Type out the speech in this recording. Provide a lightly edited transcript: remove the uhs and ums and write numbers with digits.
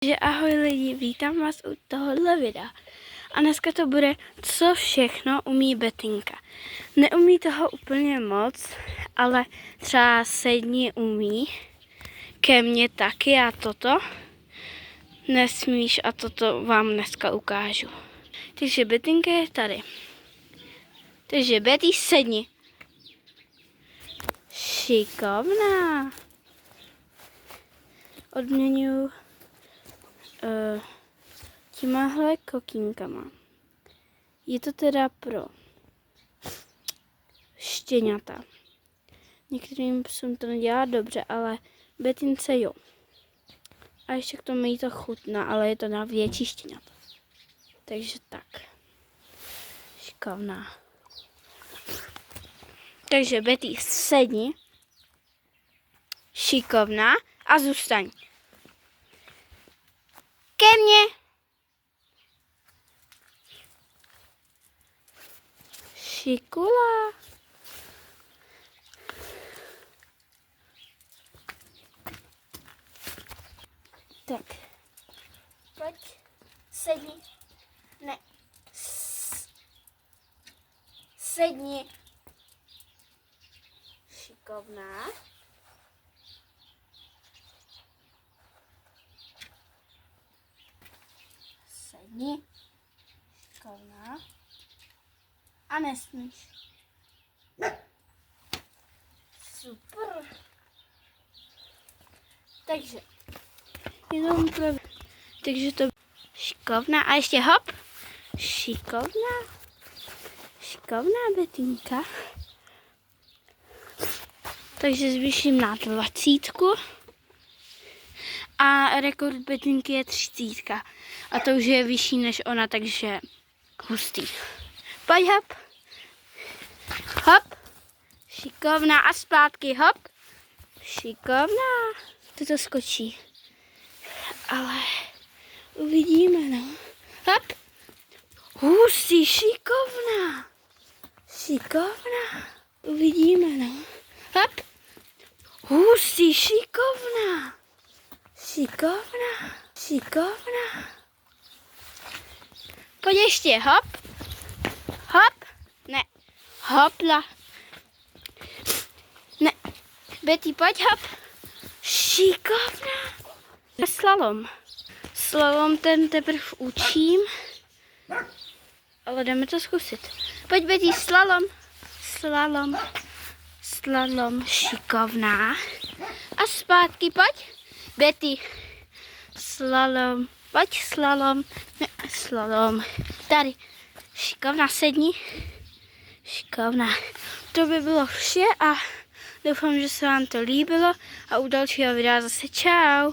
Takže ahoj lidi, vítám vás u tohohle videa. A dneska to bude, co všechno umí Betinka. Neumí toho úplně moc, ale třeba sedni umí. Ke mně taky a toto nesmíš a toto vám dneska ukážu. Takže Betinka je tady. Takže Betty, sedni. Šikovná. Odměňuji těmahle kokínkama. Je to teda pro štěňata. Některým psům to nedělá dobře, ale Betince jo. A ještě k tomu jí to chutná, ale je to na větší štěňata. Takže tak. Šikovná. Takže Betty, sedni. Šikovná a zůstaň. Ke mně. Šikula. Tak. Pojď. Sedni. Ne. Sedni. Šikovná. Sedni. Šikovná. A nesmíš. Super. Takže jenom takže to šikovná a ještě hop. Šikovná. Šikovná Betinka. Takže zvýším na 20. A rekord Betinky je 30. A to už je vyšší než ona, takže hustý. Pojď hop. Hop. Šikovná a zpátky hop. Šikovná. To skočí. Ale uvidíme, no. Hop. Hustý, šikovná. Šikovná. Uvidíme, no. Hop. Hustý, šikovná. Šikovná. Šikovná. Pojď ještě, hop. Hop. Ne. Hopla. Ne. Betty, pojď hop. Šikovná. Slalom. Slalom ten teprve učím. Ale jdeme to zkusit. Pojď Betty, slalom. Slalom. Slalom. Šikovná. A zpátky, pojď. Betty. Slalom. Pojď slalom. Ne, slalom. Tady. Šikovná, sedni. Šikovná. To by bylo vše a doufám, že se vám to líbilo a u dalšího videa zase čau.